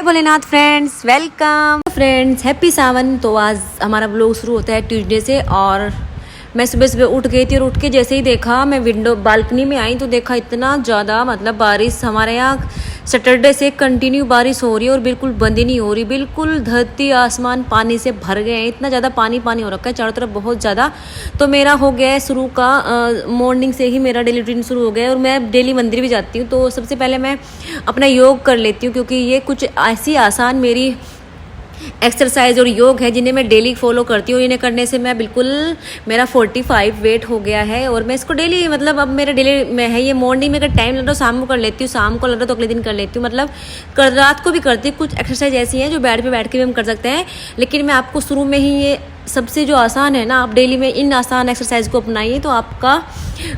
Bholenath friends, welcome friends, happy Sawan. तो आज हमारा ब्लॉग शुरू होता है ट्यूसडे से। और मैं सुबह सुबह उठ गई थी और उठ के जैसे ही देखा, मैं विंडो बालकनी में आई तो देखा इतना ज़्यादा मतलब बारिश। हमारे यहाँ सैटरडे से कंटिन्यू बारिश हो रही है और बिल्कुल बंद ही नहीं हो रही। बिल्कुल धरती आसमान पानी से भर गए हैं, इतना ज़्यादा पानी पानी हो रखा है चारों तरफ, बहुत ज़्यादा। तो मेरा हो गया है शुरू का, मॉर्निंग से ही मेरा डेली रूटीन शुरू हो गया है। और मैं डेली मंदिर भी जाती हूँ। तो सबसे पहले मैं अपना योग कर लेती हूँ, क्योंकि ये कुछ ऐसी आसान मेरी एक्सरसाइज और योग है जिन्हें मैं डेली फॉलो करती हूँ। इन्हें करने से मैं बिल्कुल, मेरा 45 वेट हो गया है और मैं इसको डेली, मतलब अब मेरा डेली में है ये। मॉर्निंग में अगर टाइम लग रहा है शाम को कर लेती हूँ, शाम को लग रहा है तो अगले दिन कर लेती हूँ, मतलब रात को भी करती हूँ। कुछ एक्सरसाइज ऐसी हैं जो बेड पे बैठ के भी हम कर सकते हैं, लेकिन मैं आपको शुरू में ही ये सबसे जो आसान है ना, आप डेली में इन आसान एक्सरसाइज को अपनाइए तो आपका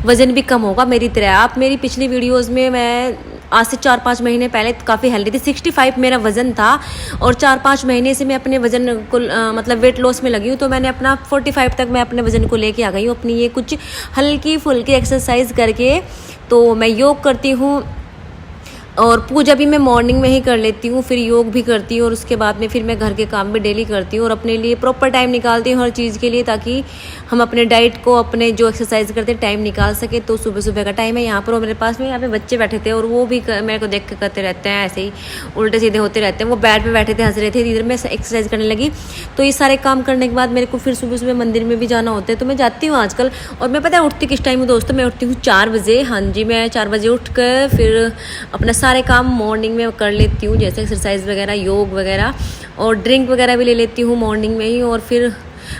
वज़न भी कम होगा मेरी तरह। आप मेरी पिछली वीडियोज़ में, मैं आज से 4-5 महीने पहले काफ़ी हेल्दी थी, 65 मेरा वज़न था और 4-5 महीने से मैं अपने वज़न को मतलब वेट लॉस में लगी हूँ। तो मैंने अपना 45 तक मैं अपने वज़न को लेके आ गई हूँ अपनी ये कुछ हल्की फुल्की एक्सरसाइज करके। तो मैं योग करती हूँ और पूजा भी मैं मॉर्निंग में ही कर लेती हूँ, फिर योग भी करती हूँ और उसके बाद में फिर मैं घर के काम भी डेली करती हूँ और अपने लिए प्रॉपर टाइम निकालती हूँ हर चीज़ के लिए, ताकि हम अपने डाइट को, अपने जो एक्सरसाइज करते हैं टाइम निकाल सके। तो सुबह सुबह का टाइम है यहाँ पर, और मेरे पास में यहाँ पे बच्चे बैठे थे और वो भी मेरे को देख के करते रहते हैं, ऐसे ही उल्टे सीधे होते रहते हैं। वो बेड पे बैठे थे, हंस रहे थे, इधर मैं एक्सरसाइज करने लगी। तो ये सारे काम करने के बाद मेरे को फिर सुबह सुबह मंदिर में भी जाना होता है, तो मैं जाती हूँ आजकल। और मैं पता है उठती किस टाइम हूँ दोस्तों, मैं उठती हूँ 4 बजे। हाँ जी, मैं 4 बजे उठ कर फिर अपना सारे काम मॉर्निंग में कर लेती हूँ, जैसे एक्सरसाइज वगैरह, योग वगैरह, और ड्रिंक वगैरह भी ले लेती हूँ मॉर्निंग में ही। और फिर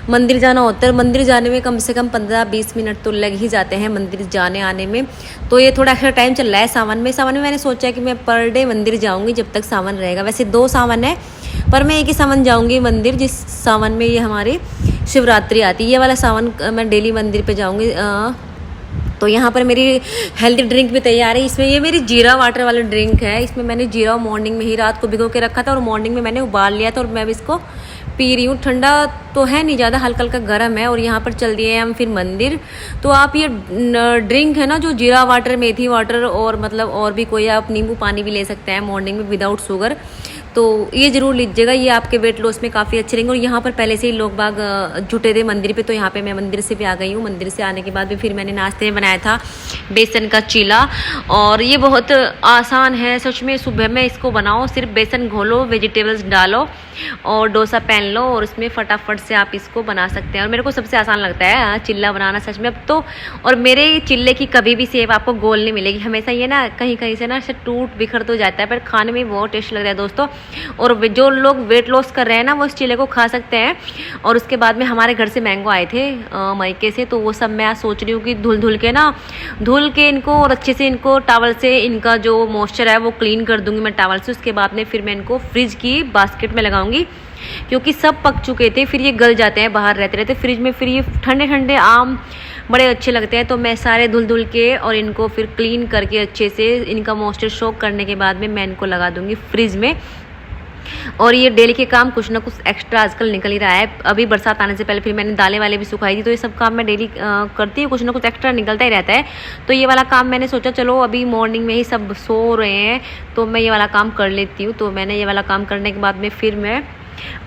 मंदिर जाना होता है, मंदिर जाने में कम से कम 15-20 मिनट तो लग ही जाते हैं मंदिर जाने आने में। तो ये थोड़ा एक्स्ट्रा टाइम चल रहा है सावन में। सावन में मैंने सोचा कि मैं पर डे मंदिर जाऊंगी जब तक सावन रहेगा। वैसे 2 सावन है, पर मैं एक ही सावन जाऊंगी मंदिर, जिस सावन में ये हमारी शिवरात्रि आती है। ये वाला सावन मैं डेली मंदिर पर जाऊँगी। तो यहाँ पर मेरी हेल्दी ड्रिंक भी तैयार है। इसमें ये मेरी जीरा वाटर वाला ड्रिंक है। इसमें मैंने जीरा मॉर्निंग में ही रात को भिगो के रखा था और मॉर्निंग में मैंने उबाल लिया था और मैं भी इसको पी रही हूँ। ठंडा तो है नहीं ज़्यादा, हल्का हल्का गर्म है। और यहाँ पर चल दिए हम फिर मंदिर। तो आप ये ड्रिंक है ना, जो जीरा वाटर, मेथी वाटर और मतलब और भी कोई, आप नींबू पानी भी ले सकते हैं मॉर्निंग में विदाउट शुगर। तो ये ज़रूर लीजिएगा, ये आपके वेट लॉस में काफ़ी अच्छे रहेंगे। और यहाँ पर पहले से ही लोग बाग जुटे थे मंदिर पे, तो यहाँ पे मैं मंदिर से भी आ गई हूँ। मंदिर से आने के बाद भी फिर मैंने नाश्ते में बनाया था बेसन का चीला, और ये बहुत आसान है सच में। सुबह में इसको बनाओ, सिर्फ बेसन घोलो, वेजिटेबल्स डालो और डोसा पैन लो और उसमें फटाफट से आप इसको बना सकते हैं। और मेरे को सबसे आसान लगता है चिल्ला बनाना सच में अब तो। और मेरे चिल्ले की कभी भी शेप आपको गोल नहीं मिलेगी, हमेशा ये ना कहीं कहीं से ना टूट बिखर तो जाता है, पर खाने में बहुत टेस्ट लगता है दोस्तों। और जो लोग वेट लॉस कर रहे हैं ना, वो इस चिल्ले को खा सकते हैं। और उसके बाद में हमारे घर से मैंगो आए थे मायके से, तो वो सब मैं आज सोच रही हूँ कि धुल के इनको और अच्छे से इनको टावल से, इनका जो मॉइस्चर है वो क्लीन कर दूंगी मैं टावल से। उसके बाद में फिर मैं इनको फ्रिज की बास्केट में लगाऊंगी, क्योंकि सब पक चुके थे, फिर ये गल जाते हैं बाहर रहते रहते फ्रिज में। फिर ये ठंडे ठंडे आम बड़े अच्छे लगते हैं। तो मैं सारे धुल के और इनको फिर क्लीन करके अच्छे से इनका मॉइस्चर सोक करने के बाद में मैं इनको लगा दूंगी फ्रिज में। और ये डेली के काम कुछ ना कुछ एक्स्ट्रा आजकल निकल ही रहा है। अभी बरसात आने से पहले फिर मैंने दालें वाले भी सुखाई थी, तो ये सब काम मैं डेली करती हूँ, कुछ ना कुछ एक्स्ट्रा निकलता ही रहता है। तो ये वाला काम मैंने सोचा चलो अभी मॉर्निंग में ही सब सो रहे हैं तो मैं ये वाला काम कर लेती हूँ। तो मैंने ये वाला काम करने के बाद में फिर मैं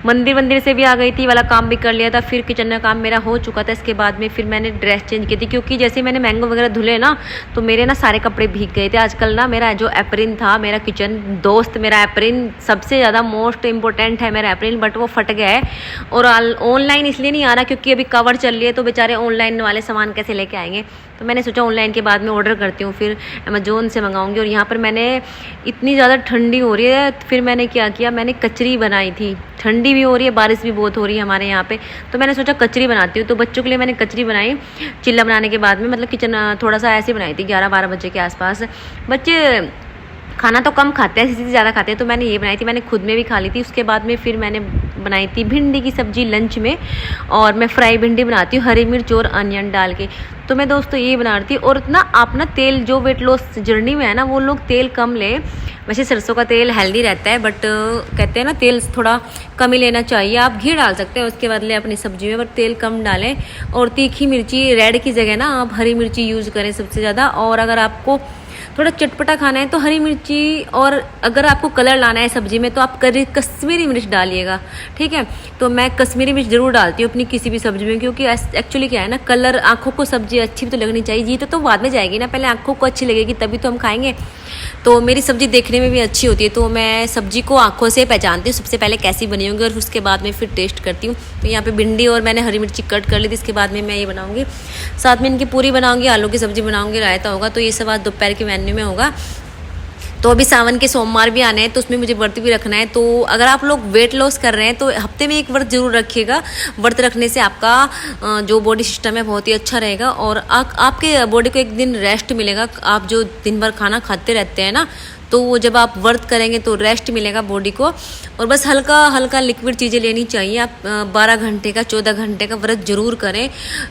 मंदिर से भी आ गई थी, वाला काम भी कर लिया था। फिर किचन का काम मेरा हो चुका था। इसके बाद में फिर मैंने ड्रेस चेंज की थी, क्योंकि जैसे मैंने मैंगो वगैरह धुले ना, तो मेरे ना सारे कपड़े भीग गए थे। आजकल ना मेरा जो एप्रिन था, मेरा किचन दोस्त, मेरा एप्रिन सबसे ज़्यादा मोस्ट इम्पोर्टेंट है मेरा एप्रिन, बट वो फट गया है। और ऑनलाइन इसलिए नहीं आ रहा क्योंकि अभी कवर चल रही है, तो बेचारे ऑनलाइन वाले सामान कैसे लेके आएंगे। तो मैंने सोचा ऑनलाइन के बाद में ऑर्डर करती हूँ, फिर अमेजोन से मंगाऊंगी। और यहाँ पर मैंने, इतनी ज़्यादा ठंडी हो रही है, फिर मैंने क्या किया, मैंने कचरी बनाई थी। ठंडी भी हो रही है, बारिश भी बहुत हो रही है हमारे यहाँ पे, तो मैंने सोचा कचरी बनाती हूँ। तो बच्चों के लिए मैंने कचरी बनाई चिल्ला बनाने के बाद में, मतलब किचन थोड़ा सा ऐसे बनाई थी 11-12 बजे के आसपास। बच्चे खाना तो कम खाते हैं, इसी से ज़्यादा खाते हैं, तो मैंने ये बनाई थी, मैंने खुद में भी खा ली थी। उसके बाद में फिर मैंने बनाई थी भिंडी की सब्जी लंच में, और मैं फ्राई भिंडी बनाती हूँ हरी मिर्च और अनियन डाल के। तो मैं दोस्तों ये बना रही थी। और ना आप ना तेल, जो वेट लॉस जर्नी में है ना, वो लोग तेल कम ले। वैसे सरसों का तेल हेल्दी रहता है, बट कहते हैं ना तेल थोड़ा कम ही लेना चाहिए। आप घी डाल सकते हैं उसके बदले अपनी सब्जी में, बट तेल कम डालें। और तीखी मिर्ची रेड की जगह ना आप हरी मिर्ची यूज़ करें सबसे ज़्यादा। और अगर आपको थोड़ा चटपटा खाना है तो हरी मिर्ची, और अगर आपको कलर लाना है सब्जी में तो आप कश्मीरी मिर्च डालिएगा, ठीक है। तो मैं कश्मीरी मिर्च ज़रूर डालती हूँ अपनी किसी भी सब्जी में, क्योंकि एक्चुअली क्या है ना, कलर आँखों को सब्जी अच्छी भी तो लगनी चाहिए, जी तो बाद में जाएगी ना, पहले आँखों को अच्छी लगेगी तभी तो हम खाएंगे। तो मेरी सब्ज़ी देखने में भी अच्छी होती है, तो मैं सब्ज़ी को आँखों से पहचानती हूँ सबसे पहले कैसी बनी होंगी, और उसके बाद में फिर टेस्ट करती हूँ। तो यहाँ पे भिंडी और मैंने हरी मिर्ची कट कर ली थी, इसके बाद में मैं ये बनाऊँगी, साथ में इनकी पूरी बनाऊँगी, आलू की सब्ज़ी बनाऊँगी, रायता होगा। तो ये सब आज दोपहर के मेन्यू में होगा। तो अभी सावन के सोमवार भी आने हैं तो उसमें मुझे व्रत भी रखना है। तो अगर आप लोग वेट लॉस कर रहे हैं तो हफ्ते में एक व्रत जरूर रखिएगा। व्रत रखने से आपका जो बॉडी सिस्टम है बहुत ही अच्छा रहेगा, और आपके बॉडी को एक दिन रेस्ट मिलेगा। आप जो दिन भर खाना खाते रहते हैं ना, तो वो जब आप व्रत करेंगे तो रेस्ट मिलेगा बॉडी को। और बस हल्का हल्का लिक्विड चीज़ें लेनी चाहिए। आप 12 घंटे का 14 घंटे का व्रत जरूर करें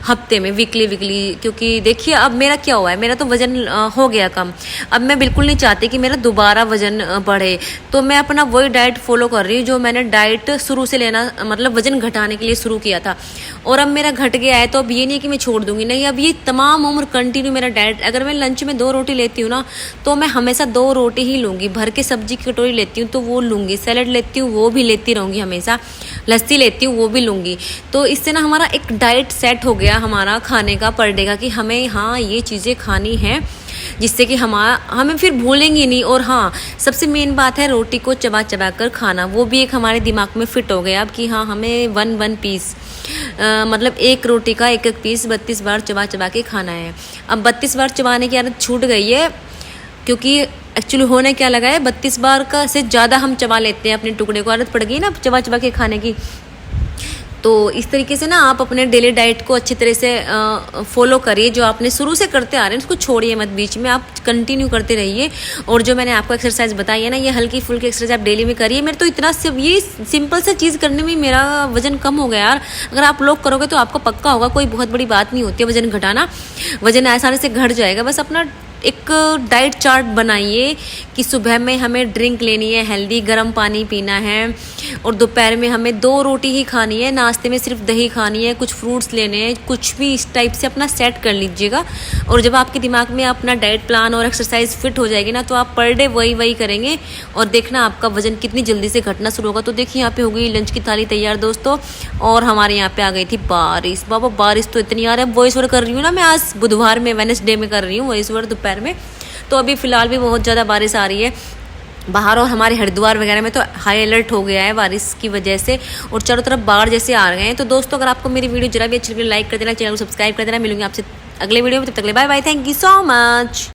हफ्ते में, वीकली। क्योंकि देखिए अब मेरा क्या हुआ है, मेरा तो वज़न हो गया कम। अब मैं बिल्कुल नहीं चाहती कि मेरा दोबारा वज़न बढ़े, तो मैं अपना वही डाइट फॉलो कर रही हूँ जो मैंने डाइट शुरू से लेना, मतलब वज़न घटाने के लिए शुरू किया था। और अब मेरा घट गया है, तो अब ये नहीं कि मैं छोड़ दूंगी, नहीं, अब ये तमाम उम्र कंटिन्यू मेरा डाइट। अगर मैं लंच में 2 रोटी लेती हूँ ना, तो मैं हमेशा 2 रोटी ही लूँगी। भर के सब्जी की कटोरी लेती हूँ तो वो लूँगी, सैलड लेती हूँ वो भी लेती रहूँगी हमेशा, लस्सी लेती हूँ वो भी लूँगी। तो इससे ना हमारा एक डाइट सेट हो गया हमारा खाने का पर डे का, कि हमें हाँ ये चीज़ें खानी है, जिससे कि हमें फिर भूलेंगी नहीं। और हाँ, सबसे मेन बात है रोटी को चबा चबा कर खाना, वो भी एक हमारे दिमाग में फिट हो गया अब कि हाँ हमें वन पीस, मतलब एक रोटी का एक पीस 32 बार चबा चबा के खाना है। अब 32 बार चबाने की आदत छूट गई है, क्योंकि एक्चुअली होने क्या लगा है, 32 बार का से ज़्यादा हम चबा लेते हैं अपने टुकड़े को, आदत पड़ गई ना चबा चबा के खाने की। तो इस तरीके से ना आप अपने डेली डाइट को अच्छी तरह से फॉलो करिए। जो आपने शुरू से करते आ रहे हैं उसको छोड़िए मत, बीच में आप कंटिन्यू करते रहिए। और जो मैंने आपको एक्सरसाइज बताई है ना, ये हल्की फुल्की एक्सरसाइज आप डेली में करिए। मेरे तो इतना ये सिंपल सा चीज़ करने में मेरा वजन कम हो गया यार। अगर आप लोग करोगे तो आपको पक्का होगा, कोई बहुत बड़ी बात नहीं होती है वजन घटाना, वजन आसानी से घट जाएगा। बस अपना एक डाइट चार्ट बनाइए कि सुबह में हमें ड्रिंक लेनी है हेल्दी, गर्म पानी पीना है, और दोपहर में हमें 2 रोटी ही खानी है, नाश्ते में सिर्फ दही खानी है, कुछ फ्रूट्स लेने हैं, कुछ भी इस टाइप से अपना सेट कर लीजिएगा। और जब आपके दिमाग में अपना डाइट प्लान और एक्सरसाइज फिट हो जाएगी ना, तो आप पर डे वही करेंगे, और देखना आपका वजन कितनी जल्दी से घटना शुरू होगा। तो देखिए यहाँ पे हो गई लंच की थाली तैयार दोस्तों, और हमारे यहाँ पे आ गई थी बारिश। बाबा बारिश तो इतनी आ रही है, वॉइस ओवर कर रही हूँ ना मैं, आज बुधवार में वेडनेसडे में कर रही हूँ वॉइस ओवर दोपहर में। तो अभी फ़िलहाल भी बहुत ज़्यादा बारिश आ रही है बाहर, और हमारे हरिद्वार वगैरह में तो हाई अलर्ट हो गया है बारिश की वजह से, और चारों तरफ बाढ़ जैसे आ गए हैं। तो दोस्तों अगर आपको मेरी वीडियो जरा भी अच्छी लगे लाइक कर देना, चैनल को सब्सक्राइब कर देना। मिलूंगी आपसे अगले वीडियो में, तब तक के लिए bye bye, thank you so much.